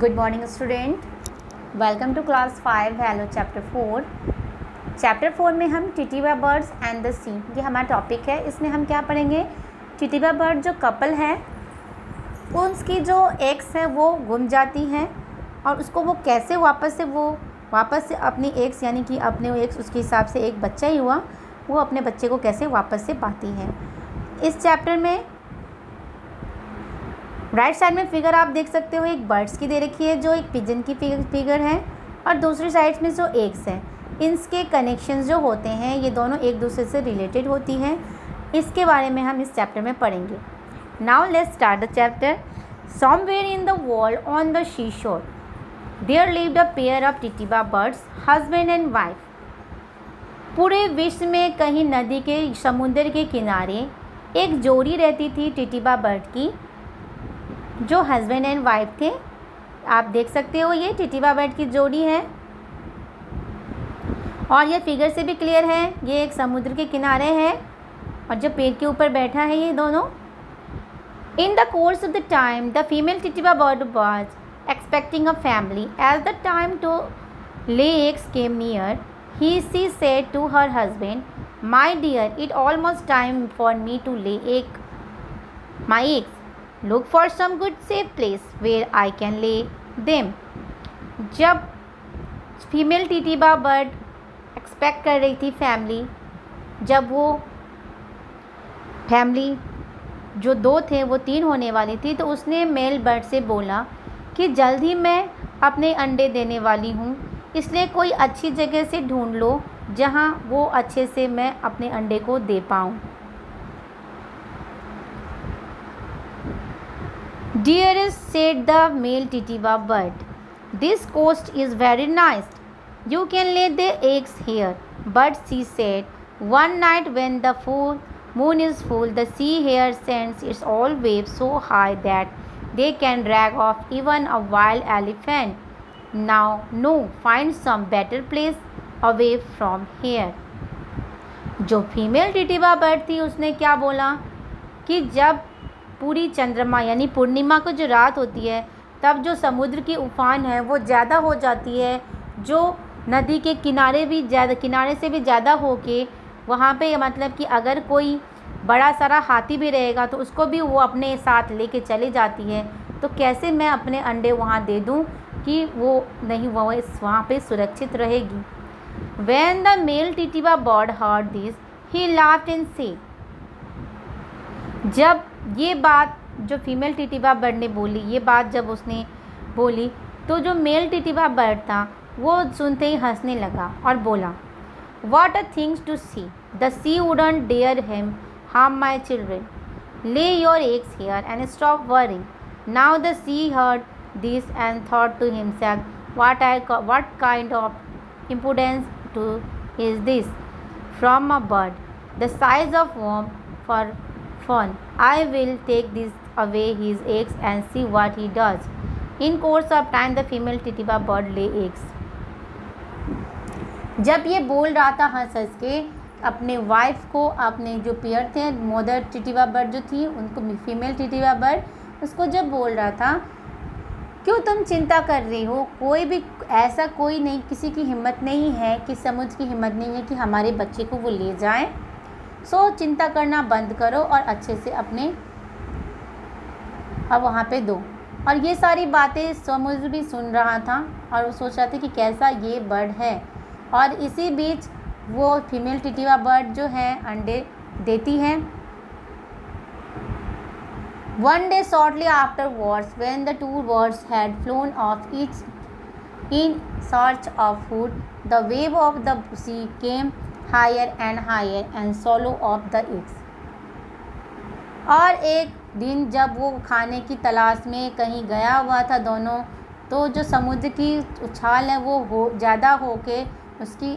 Good morning, student. Welcome to class 5 Hello Chapter 4. Chapter 4 में हम टिटिवा birds and the सी, ये हमारा टॉपिक है. इसमें हम क्या पढ़ेंगे? टिटिवा बर्ड जो कपल है उसकी जो एग्स है वो गुम जाती हैं और उसको वो कैसे वापस से अपनी एग्स यानी कि अपने एग्स उसके हिसाब से एक बच्चा ही हुआ, वो अपने बच्चे को कैसे वापस से पाती है. इस चैप्टर में राइट साइड में फिगर आप देख सकते हो, एक बर्ड्स की दे रखी है जो एक पिजन की फिगर है और दूसरी साइड में जो एग्स हैं इनके कनेक्शंस जो होते हैं ये दोनों एक दूसरे से रिलेटेड होती हैं. इसके बारे में हम इस चैप्टर में पढ़ेंगे. Now let's start the chapter. Somewhere in the world on the sea shore there lived a pair of titiva birds, husband and wife. पूरे विश्व में कहीं नदी के समुद्र के किनारे एक जोड़ी रहती थी टिटिवा बर्ड की जो हस्बैंड एंड वाइफ थे. आप देख सकते हो ये टिटिवा बर्ड की जोड़ी है और ये फिगर से भी क्लियर है. ये एक समुद्र के किनारे है और जो पेड़ के ऊपर बैठा है ये दोनों. In the course of the time the female titiva bird was expecting a family. As the time to lay eggs came near she said to her husband, my dear, it almost time for me to lay egg my eggs. Look for some good safe place where I can lay them. जब female titiva bird expect कर रही थी family, जब वो family जो दो थे वो तीन होने वाली थी, तो उसने मेल बर्ड से बोला कि जल्द ही मैं अपने अंडे देने वाली हूँ, इसलिए कोई अच्छी जगह से ढूंढ लो जहाँ वो अच्छे से मैं अपने अंडे को दे पाऊँ. Dearest, said the male Titiva bird, this coast is very nice. You can lay the eggs here. But she said, one night when the full moon is full, the sea here sends its all waves so high that they can drag off even a wild elephant. Now, no, find some better place away from here. जो female titiva bird थी उसने क्या बोला कि जब पूरी चंद्रमा यानी पूर्णिमा को जो रात होती है तब जो समुद्र की उफान है वो ज़्यादा हो जाती है, जो नदी के किनारे से भी ज़्यादा होके वहाँ पे मतलब कि अगर कोई बड़ा सारा हाथी भी रहेगा तो उसको भी वो अपने साथ लेके चले जाती है. तो कैसे मैं अपने अंडे वहाँ दे दूँ कि वो नहीं वो वहाँ पे सुरक्षित रहेगी. When the male टिटिवा bird heard this, he laughed and said, जब ये बात जो फीमेल टिटिवा बर्ड ने बोली, ये बात जब उसने बोली तो जो मेल टिटिवा बर्ड था वो सुनते ही हंसने लगा और बोला, what a things to see, the sea wouldn't dare him harm my children, lay your eggs here and stop worrying. Now the sea heard this and thought to himself, what kind of impudence too is this from a bird the size of worm for fun. I will take this away his eggs and see what he does. In course of time the female टिटिवा bird lay eggs. जब ये बोल रहा था हंस हंस के अपने wife को, अपने जो पेयर थे मदर टिटिवा बर्ड जो थी उनको, फीमेल टिटिवा बर्ड उसको जब बोल रहा था, क्यों तुम चिंता कर रही हो, कोई भी ऐसा कोई नहीं, किसी की हिम्मत नहीं है कि समुद्र की हिम्मत नहीं है कि हमारे बच्चे को वो ले जाए. सो चिंता करना बंद करो और अच्छे से अपने अब वहाँ पे दो. और ये सारी बातें समुद्र भी सुन रहा था और वो सोच रहा था कि कैसा ये बर्ड है. और इसी बीच वो फीमेल टिटिवा बर्ड जो है अंडे देती है. One day shortly afterwards when the two birds had flown off each in search of food, the wave of the sea came higher and swallow up the eggs. और एक दिन जब वो खाने की तलाश में कहीं गया हुआ था दोनों, तो जो समुद्र की उछाल है वो ज़्यादा होके उसकी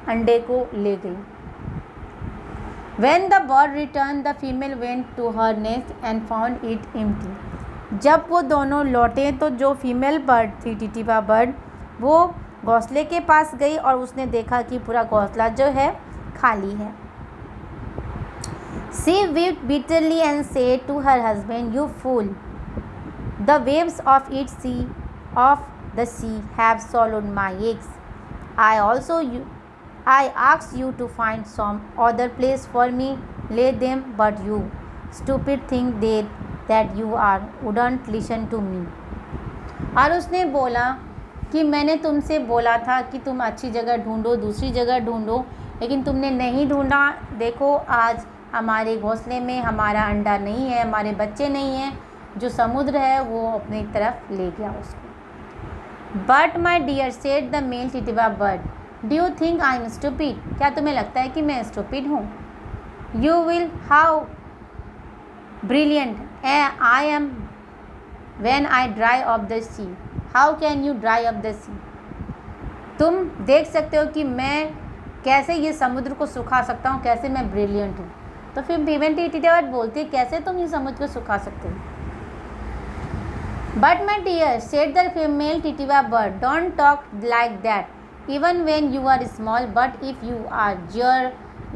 अंडे को ले गई. When the bird returned, the female went to her nest and found it empty. जब वो दोनों लौटे तो जो फीमेल बर्ड थी टिटिवा बर्ड वो घोंसले के पास गई और उसने देखा कि पूरा घोंसला जो है खाली है. She wept bitterly and said to her husband, you fool, the waves of each sea of the sea have swallowed my eggs. I asked you to find some other place for me, lay them, but you stupid think that you wouldn't listen to me. और उसने बोला कि मैंने तुमसे बोला था कि तुम अच्छी जगह ढूंढो, दूसरी जगह ढूंढो, लेकिन तुमने नहीं ढूंढा। देखो आज हमारे घोंसले में हमारा अंडा नहीं है, हमारे बच्चे नहीं हैं, जो समुद्र है वो अपनी तरफ ले गया उसको। But my dear said the male titiva bird, do you think I am stupid? क्या तुम्हें लगता है कि मैं स्टूपिड हूँ? You will how brilliant I am when I dry up the sea. How can you dry up the sea? तुम देख सकते हो कि मैं कैसे ये समुद्र को सुखा सकता हूँ, कैसे मैं ब्रिलियंट हूँ। तो फिर फीमेल टिटिवा बर्ड बोलती है, कैसे तुम ये समुद्र को सुखा सकते हो? But my dear said the female titiva bird, don't talk like that even when you are small, but if you are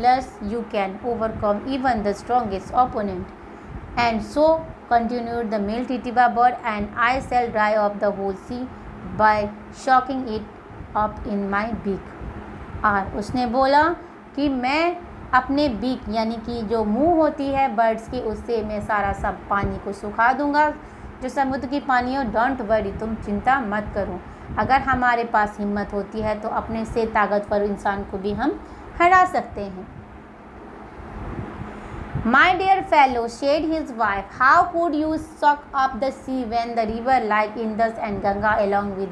jealous you can overcome even the strongest opponent. And so continued the male टिटिवा bird, and I shall dry up the whole sea by shocking it up in my beak. और उसने बोला कि मैं अपने beak यानी कि जो मुंह होती है बर्ड्स की, उससे मैं सारा सब पानी को सुखा दूंगा, जो समुद्र की पानी हो। डोंट वरी, तुम चिंता मत करो। अगर हमारे पास हिम्मत होती है तो अपने से ताकतवर इंसान को भी हम हरा सकते हैं। My dear fellow, said his wife, how could you suck up the sea when the river like Indus and Ganga along with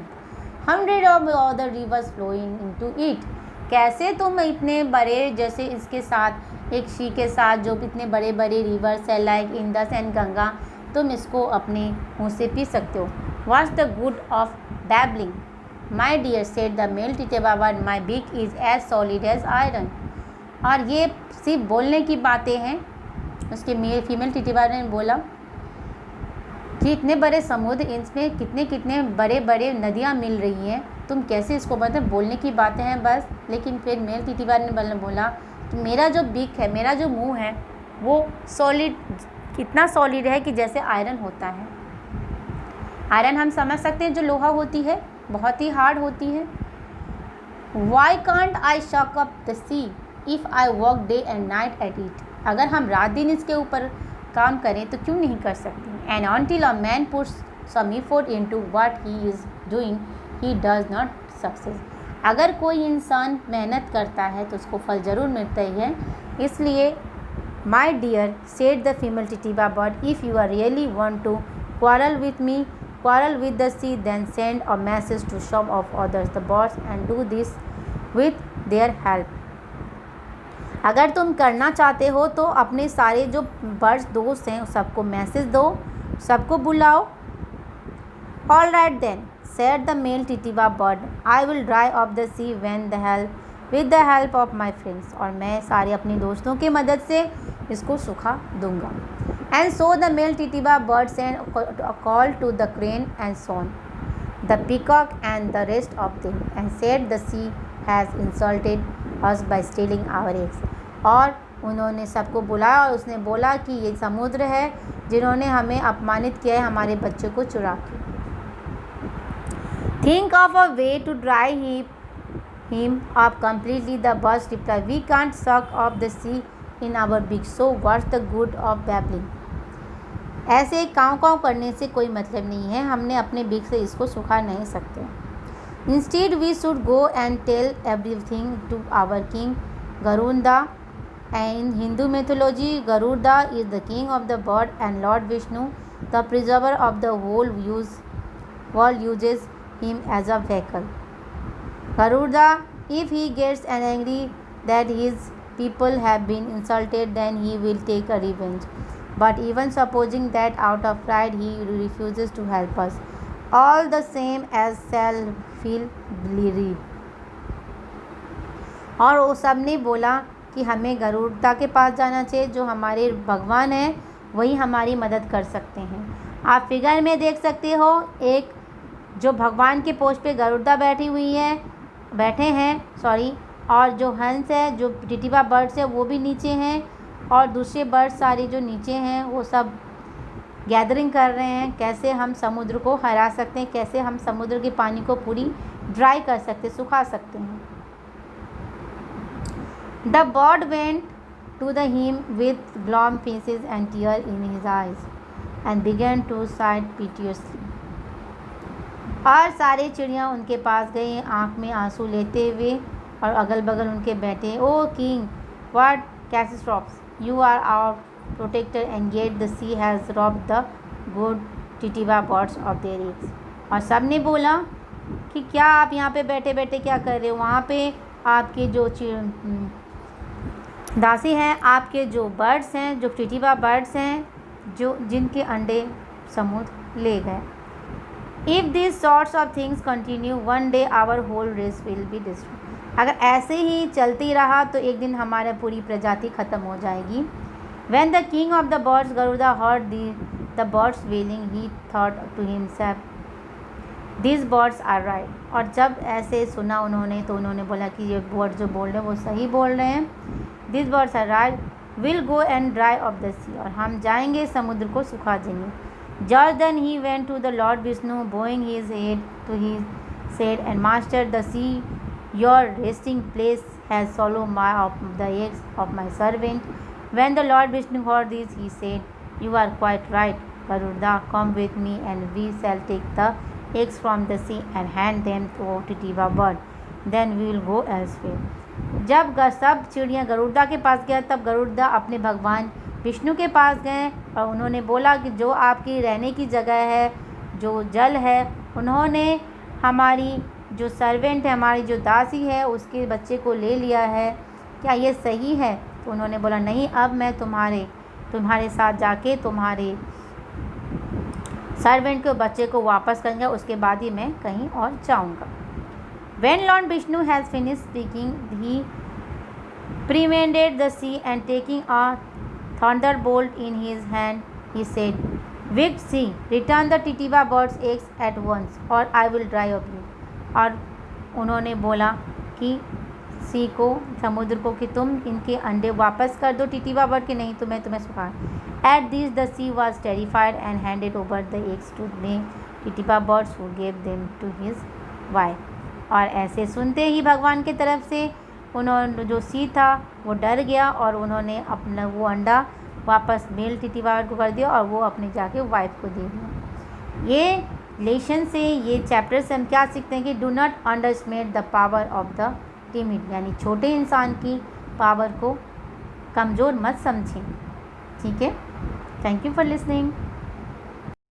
hundreds of other rivers flowing into it? कैसे तुम इतने बड़े जैसे इसके साथ एक सी के साथ जो इतने बड़े बड़े रिवर्स है लाइक इंदस एंड गंगा, तुम इसको अपने मुँह से पी सकते हो। What's the good of babbling? My dear, said the male टिटिवा bird, my beak is as solid as iron. और ये सिर्फ बोलने की बातें हैं। उसके फीमेल टिटिवा ने बोला कि इतने बड़े समुद्र, इसमें कितने कितने बड़े बड़े नदियाँ मिल रही हैं, तुम कैसे इसको मतलब बोलने की बातें हैं बस। लेकिन फिर मेल टिटिवा ने बोला कि मेरा जो बीक है, मेरा जो मुंह है वो सॉलिड, कितना सॉलिड है कि जैसे आयरन होता है। आयरन हम समझ सकते हैं जो लोहा होती है, बहुत ही हार्ड होती है। Why can't I shock up the C if I work day and night at it? अगर हम रात दिन इसके ऊपर काम करें तो क्यों नहीं कर सकते। And until a man puts some effort into what he is doing, he does not success. अगर कोई इंसान मेहनत करता है तो उसको फल ज़रूर मिलता ही है। इसलिए my dear, said the female टिटिवा bird, if you are really want to quarrel with me, quarrel with the sea, then send a message to some of others the birds and do this with their help. अगर तुम करना चाहते हो तो अपने सारे जो birds दोस्त हैं सबको मैसेज दो, सबको बुलाओ। All right then, said the male titiva bird, I will dry off the sea with the help of my friends. और मैं सारे अपने दोस्तों की मदद से इसको सुखा दूंगा। And so the male titiva bird send a call to the crane and swan, the peacock and the rest of them, and said the sea has insulted us by stealing our eggs. और उन्होंने सबको बुलाया और उसने बोला कि ये समुद्र है जिन्होंने हमें अपमानित किया है हमारे बच्चों को चुरा के। Think of a way to dry him up completely, the birds reply, we can't suck off the sea in our beak, so what's the good of babbling? ऐसे काँव करने से कोई मतलब नहीं है, हमने अपने बिग से इसको सुखा नहीं सकते। Instead, we should go and tell everything to our king Garuda. And in Hindu mythology, Garuda is the king of the bird, and Lord Vishnu, the preserver of the whole world, uses him as a vehicle. Garuda, if he gets angry that his people have been insulted, then he will take a revenge. But even supposing that out of pride he refuses to help us, all the same as shall feel relieved. और वो सब ने बोला कि हमें गरुड़ता के पास जाना चाहिए, जो हमारे भगवान हैं वही हमारी मदद कर सकते हैं। आप फिगर में देख सकते हो एक जो भगवान के पोस्ट पे गरुड़ता बैठे हैं और जो हंस है, जो टिटिवा बर्ड्स है वो भी नीचे हैं, और दूसरे बर्ड्स सारे जो नीचे हैं वो सब गैदरिंग कर रहे हैं, कैसे हम समुद्र को हरा सकते हैं, कैसे हम समुद्र के पानी को पूरी ड्राई कर सकते हैं, सुखा सकते हैं। The bird went to the him with glum faces and tear in his eyes and began to sighed piteously. और सारे चिड़ियाँ उनके पास गए, आँख में आंसू लेते हुए, और अगल बगल उनके बैठे। O king, what catastrophes, you are our protector and yet the sea has robbed the good titiva birds of their eggs. और सब ने बोला कि क्या आप यहाँ पे बैठे बैठे क्या कर रहे हो, वहाँ पे आपके जो दासी हैं, आपके जो बर्ड्स हैं, जो टिटिवा बर्ड्स हैं, जो जिनके अंडे समुद्र ले गए। If this sorts of things continue one day our whole race will be destroyed. अगर ऐसे ही चलती रहा तो एक दिन हमारी पूरी प्रजाति ख़त्म हो जाएगी। When the king of the birds Garuda heard the birds wailing, he thought to himself, these birds are right. और जब ऐसे सुना उन्होंने तो उन्होंने बोला कि ये बर्ड जो बोल रहे हैं वो सही बोल रहे हैं। These birds are right. We'll go and dry up the sea. और हम जाएंगे समुद्र को सुखा देंगे। Just then he went to the Lord Vishnu, bowing his head to his said, and Master the sea, your resting place has swallowed the eggs of my servant. When the Lord Vishnu heard this, he said, you are quite right, Garuda, come with me and we shall take the eggs from the sea and hand them to Titiva bird. Then we will go elsewhere. जब सब चिड़ियाँ गरुड़ा के पास गया तब गरुड़ा अपने भगवान विष्णु के पास गए और उन्होंने बोला कि जो आपकी रहने की जगह है, जो जल है, उन्होंने हमारी जो सर्वेंट है, हमारी जो दासी है, उसके बच्चे को ले लिया है, क्या ये सही है? तो उन्होंने बोला नहीं, अब मैं तुम्हारे साथ जाके तुम्हारे सर्वेंट के बच्चे को वापस करूँगा, उसके बाद ही मैं कहीं और जाऊँगा। When Lord Vishnu has finished speaking, he pervaded the sea and taking a thunderbolt in his hand, he said, Wicked sea, return the Titiva bird's eggs at once, or I will dry up you. और उन्होंने बोला कि सी को, समुद्र को, कि तुम इनके अंडे वापस कर दो टिटिवा बर्ड के, नहीं तो मैं तुम्हें सुखा। At this the sea was terrified and handed over the eggs to the titiva birds who gave them to his wife. और ऐसे सुनते ही भगवान की तरफ से उन्होंने जो सी था वो डर गया और उन्होंने अपना वो अंडा वापस मेल टिटिवा बर्ड को कर दिया और वो अपने जाके वाइफ को दे दिया। ये लेसन से, ये चैप्टर से हम क्या सीखते हैं कि do not underestimate the power of the timid, यानी छोटे इंसान की पावर को कमज़ोर मत समझें। ठीक है, थैंक यू फॉर लिसनिंग।